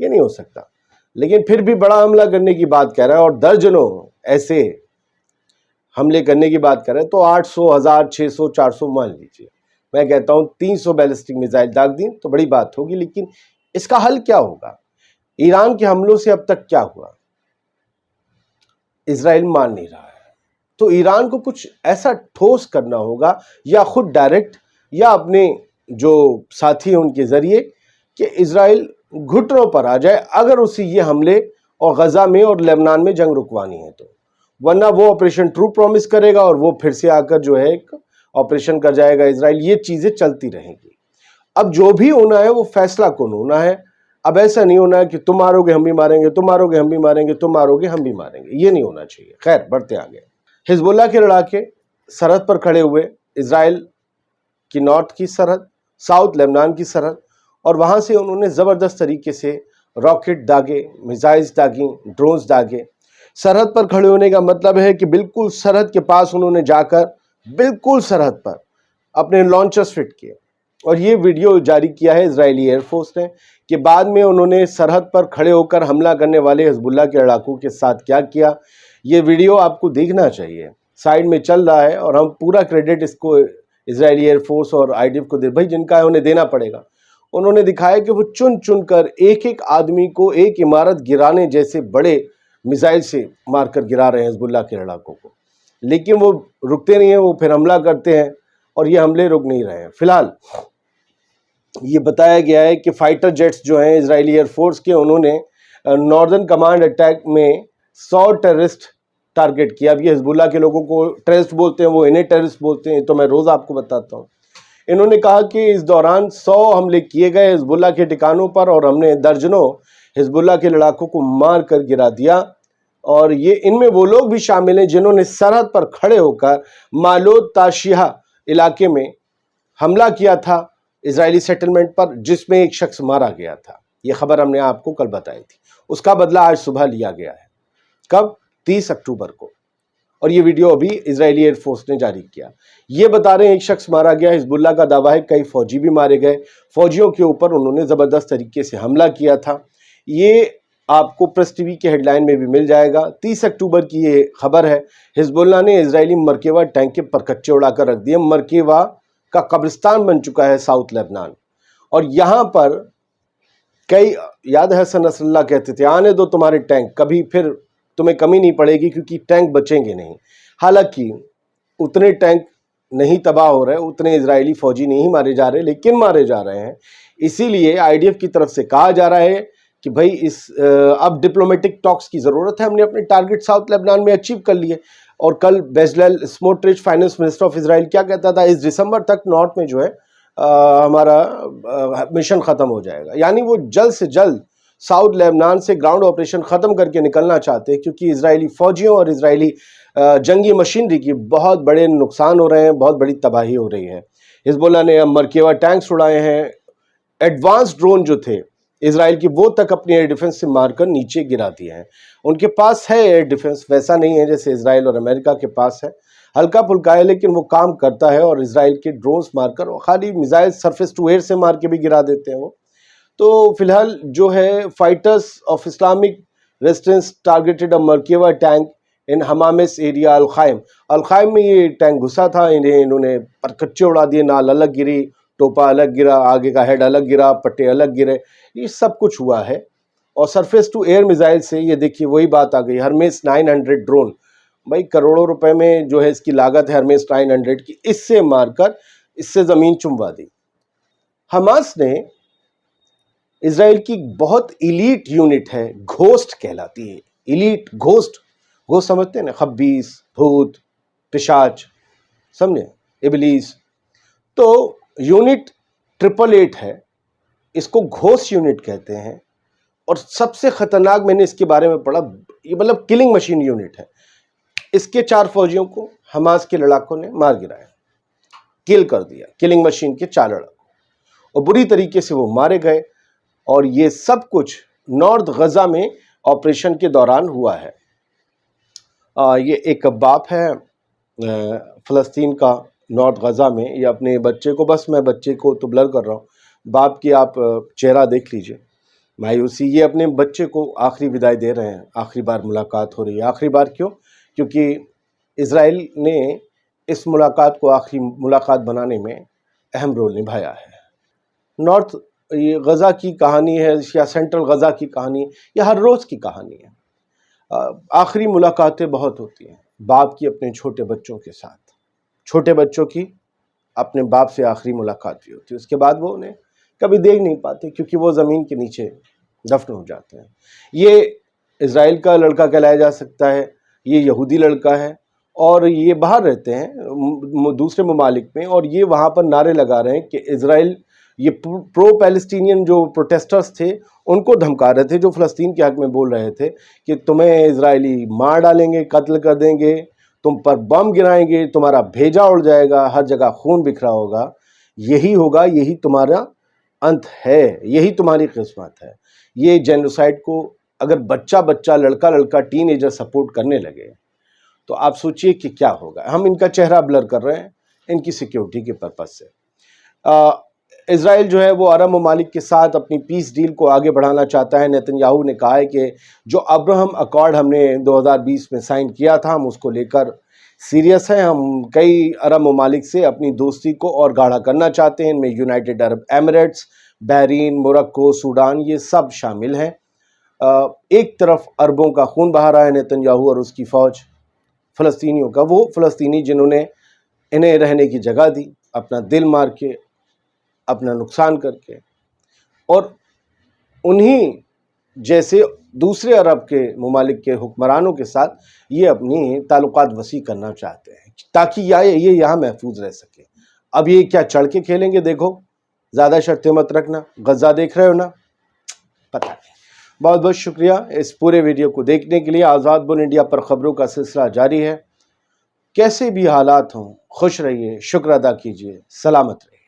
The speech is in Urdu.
یہ نہیں ہو سکتا. لیکن پھر بھی بڑا حملہ کرنے کی بات کہہ رہا ہے اور درجنوں ایسے حملے کرنے کی بات کر رہے ہیں. تو 800, 1000, 600, 400 مان لیجیے, میں کہتا ہوں 300 بیلسٹک میزائل داغ دیں تو بڑی بات ہوگی. لیکن اس کا حل کیا ہوگا؟ ایران کے حملوں سے اب تک کیا ہوا؟ اسرائیل مان نہیں رہا ہے. تو ایران کو کچھ ایسا ٹھوس کرنا ہوگا, یا خود ڈائریکٹ یا اپنے جو ساتھی ہیں ان کے ذریعے, کہ اسرائیل گھٹنوں پر آ جائے اگر اسے یہ حملے اور غزہ میں اور لبنان میں جنگ رکوانی ہے تو. ورنہ وہ آپریشن ٹرو پرومس کرے گا اور وہ پھر سے آ کر جو ہے ایک آپریشن کر جائے گا اسرائیل. یہ چیزیں چلتی رہیں گی. اب جو بھی ہونا ہے وہ فیصلہ کن ہونا ہے. اب ایسا نہیں ہونا ہے کہ تم مارو گے ہم بھی ماریں گے, تم مارو گے ہم بھی ماریں گے, تم مارو گے ہم بھی ماریں گے. یہ نہیں ہونا چاہیے. خیر, بڑھتے آگے. حزب اللہ کے لڑاکے سرحد پر کھڑے ہوئے, اسرائیل کی نارتھ کی سرحد, ساؤتھ لیبنان کی سرحد, اور وہاں سے انہوں نے زبردست طریقے سے راکٹ داغے, میزائلز داغیں, ڈرونز داغے. سرحد پر کھڑے ہونے کا مطلب ہے کہ بالکل سرحد کے پاس انہوں نے جا کر بالکل سرحد پر اپنے لانچرز فٹ کیے. اور یہ ویڈیو جاری کیا ہے اسرائیلی ایئر فورس نے کہ بعد میں انہوں نے سرحد پر کھڑے ہو کر حملہ کرنے والے حزب اللہ کے لڑاکوں کے ساتھ کیا کیا. یہ ویڈیو آپ کو دیکھنا چاہیے, سائیڈ میں چل رہا ہے, اور ہم پورا کریڈٹ اس کو اسرائیلی ایئر فورس اور آئی ڈی ایف کو بھائی جن کا ہے انہیں دینا پڑے گا. انہوں نے دکھایا کہ وہ چن چن کر ایک ایک آدمی کو ایک عمارت گرانے جیسے بڑے میزائل سے مار کر گرا رہے ہیں حزب اللہ کے لڑاکوں کو. لیکن وہ رکتے نہیں ہیں, وہ پھر حملہ کرتے ہیں, اور یہ حملے رک نہیں رہے ہیں. فی الحال یہ بتایا گیا ہے کہ فائٹر جیٹس جو ہیں اسرائیلی ایئر فورس کے, انہوں نے ناردرن کمانڈ اٹیک میں 100 ٹیررسٹ ٹارگٹ کیا. اب یہ حزب اللہ کے لوگوں کو ٹیررسٹ بولتے ہیں, وہ انہیں ٹیررسٹ بولتے ہیں, تو میں روز آپ کو بتاتا ہوں. انہوں نے کہا کہ اس دوران 100 حملے کیے گئے حزب اللہ کے ٹھکانوں پر, اور ہم نے درجنوں حزب اللہ کے لڑاکوں کو مار کر گرا دیا. اور یہ ان میں وہ لوگ بھی شامل ہیں جنہوں نے سرحد پر کھڑے ہو کر مالود تاشیہ علاقے میں حملہ کیا تھا اسرائیلی سیٹلمنٹ پر, جس میں ایک شخص مارا گیا تھا. یہ خبر ہم نے آپ کو کل بتائی تھی. اس کا بدلہ آج صبح لیا گیا ہے. کب؟ 30 اکتوبر کو. اور یہ ویڈیو ابھی اسرائیلی ایئر فورس نے جاری کیا. یہ بتا رہے ہیں ایک شخص مارا گیا. حزب اللہ کا دعویٰ ہے کئی فوجی بھی مارے گئے. فوجیوں کے اوپر انہوں نے زبردست طریقے سے حملہ کیا تھا. یہ آپ کو پریس ٹی وی کے ہیڈ لائن میں بھی مل جائے گا. 30 اکتوبر کی یہ خبر ہے. حزب اللہ نے اسرائیلی مرکبہ ٹینک کے پرکچے اڑا کر رکھ دیے. مرکبہ کا قبرستان بن چکا ہے ساؤتھ لیبنان, اور یہاں پر کئی, یاد ہے حسن نصر اللہ کہتے تھے آنے دو تمہارے ٹینک, کبھی پھر تمہیں کمی نہیں پڑے گی کیونکہ ٹینک بچیں گے نہیں. حالانکہ اتنے ٹینک نہیں تباہ ہو رہے, اتنے اسرائیلی فوجی نہیں مارے جا رہے, لیکن مارے جا رہے ہیں. اسی لیے آئی ڈی ایف کی طرف سے کہا جا رہا ہے کہ بھائی اب ڈپلومیٹک ٹاکس کی ضرورت ہے. ہم نے اپنے ٹارگٹ ساؤتھ لیبنان میں اچیو کر لیے. اور کل بیزلیل اسموٹرچ فائنانس منسٹر آف اسرائیل کیا کہتا تھا, اس دسمبر تک نارتھ میں جو ہے ہمارا مشن ختم ہو جائے گا. یعنی وہ جلد سے جلد ساؤتھ لیبنان سے گراؤنڈ آپریشن ختم کر کے نکلنا چاہتے ہیں, کیونکہ اسرائیلی فوجیوں اور اسرائیلی جنگی مشینری کی بہت بڑے نقصان ہو رہے ہیں, بہت بڑی تباہی ہو رہی ہے. حزب اللہ نے مرکبہ ٹینکس اڑائے ہیں. ایڈوانس ڈرون جو تھے اسرائیل کی, وہ تک اپنی ایئر ڈیفنس سے مار کر نیچے گرا دیے ہیں. ان کے پاس ہے ایئر ڈیفنس, ویسا نہیں ہے جیسے اسرائیل اور امریکہ کے پاس ہے, ہلکا پھلکا ہے, لیکن وہ کام کرتا ہے. اور اسرائیل کے ڈرونز مار کر, خالی میزائل سرفیس ٹو ایئر سے مار کے بھی گرا دیتے ہیں وہ. تو فی الحال جو ہے fighters of Islamic resistance targeted مرکبہ ٹینک ان حمامس ایریا الخائم. الخائم میں یہ ٹینک گھسا تھا, انہوں نے پرکچے اڑا دیے, نال الگ گری, ٹوپا الگ گرا, آگے کا ہیڈ الگ گرا, پٹے الگ گرے. یہ سب کچھ ہوا ہے. اور سرفیس ٹو ایئر میزائل سے یہ دیکھیے وہی بات آ گئی. ہرمیس 900 ڈرون, بھائی کروڑوں روپے میں جو ہے اس کی لاگت ہے ہرمیس 900 کی, اس سے مار کر اس سے زمین چموا دی. حماس نے اسرائیل کی بہت ایلیٹ یونٹ ہے, گھوسٹ کہلاتی ہے. ایلیٹ گھوسٹ, گھوسٹ سمجھتے ہیں نا, خبیث, بھوت, پشاچ, سمجھے, ابلیس. تو یونٹ 888 ہے, اس کو گھوسٹ یونٹ کہتے ہیں. اور سب سے خطرناک میں نے اس کے بارے میں پڑھا, یہ مطلب کلنگ مشین یونٹ ہے. اس کے 4 فوجیوں کو حماس کے لڑاکوں نے مار گرایا, کل کر دیا. کلنگ مشین کے 4 لڑاکوں, اور بری طریقے سے وہ مارے گئے. اور یہ سب کچھ نارتھ غزہ میں آپریشن کے دوران ہوا ہے. یہ ایک باپ ہے فلسطین کا, نارتھ غزہ میں, یہ اپنے بچے کو, بس میں بچے کو تو بلر کر رہا ہوں, باپ کی آپ چہرہ دیکھ لیجئے، مایوسی. یہ اپنے بچے کو آخری وداع دے رہے ہیں، آخری بار ملاقات ہو رہی ہے. آخری بار کیوں؟ کیونکہ اسرائیل نے اس ملاقات کو آخری ملاقات بنانے میں اہم رول نبھایا ہے. نارتھ یہ غزہ کی کہانی ہے یا سینٹرل غزہ کی کہانی، یہ ہر روز کی کہانی ہے. آخری ملاقاتیں بہت ہوتی ہیں باپ کی اپنے چھوٹے بچوں کے ساتھ. چھوٹے بچوں کی اپنے باپ سے آخری ملاقات بھی ہوتی ہے، اس کے بعد وہ انہیں کبھی دیکھ نہیں پاتے کیونکہ وہ زمین کے نیچے دفن ہو جاتے ہیں. یہ اسرائیل کا لڑکا کہلایا جا سکتا ہے، یہ یہودی لڑکا ہے اور یہ باہر رہتے ہیں دوسرے ممالک میں، اور یہ وہاں پر نعرے لگا رہے ہیں کہ اسرائیل، یہ پرو پیلسٹینین جو پروٹیسٹرز تھے ان کو دھمکا رہے تھے، جو فلسطین کے حق میں بول رہے تھے کہ تمہیں اسرائیلی مار ڈالیں گے، قتل کر دیں گے، تم پر بم گرائیں گے، تمہارا بھیجا اڑ جائے گا، ہر جگہ خون بکھرا ہوگا. یہی ہوگا، یہی تمہارا انت ہے، یہی تمہاری قسمت ہے. یہ جینوسائیڈ کو اگر بچہ لڑکا ٹین ایجر سپورٹ کرنے لگے تو آپ سوچئے کہ کیا ہوگا. ہم ان کا چہرہ بلر کر رہے ہیں ان کی سیکیورٹی کے پرپس سے. اسرائیل جو ہے وہ عرب ممالک کے ساتھ اپنی پیس ڈیل کو آگے بڑھانا چاہتا ہے. نیتن یاہو نے کہا ہے کہ جو ابراہم اکارڈ ہم نے 2020 میں سائن کیا تھا، ہم اس کو لے کر سیریس ہیں. ہم کئی عرب ممالک سے اپنی دوستی کو اور گاڑھا کرنا چاہتے ہیں. ان میں یونائٹڈ عرب ایمریٹس، بحرین، موروکو، سوڈان، یہ سب شامل ہیں. ایک طرف عربوں کا خون بہا رہا ہے نیتن یاہو اور اس کی فوج، فلسطینیوں کا، وہ فلسطینی جنہوں نے انہیں رہنے کی جگہ دی، اپنا دل مار کے، اپنا نقصان کر کے، اور انہی جیسے دوسرے عرب کے ممالک کے حکمرانوں کے ساتھ یہ اپنی تعلقات وسیع کرنا چاہتے ہیں تاکہ یہ یہاں محفوظ رہ سکے. اب یہ کیا چڑھ کے کھیلیں گے؟ دیکھو، زیادہ شرطیں مت رکھنا. غزہ دیکھ رہے ہو نا؟ پتہ نہیں. بہت بہت شکریہ اس پورے ویڈیو کو دیکھنے کے لیے. آزاد بول انڈیا پر خبروں کا سلسلہ جاری ہے. کیسے بھی حالات ہوں، خوش رہیے، شکر ادا کیجیے، سلامت رہیے.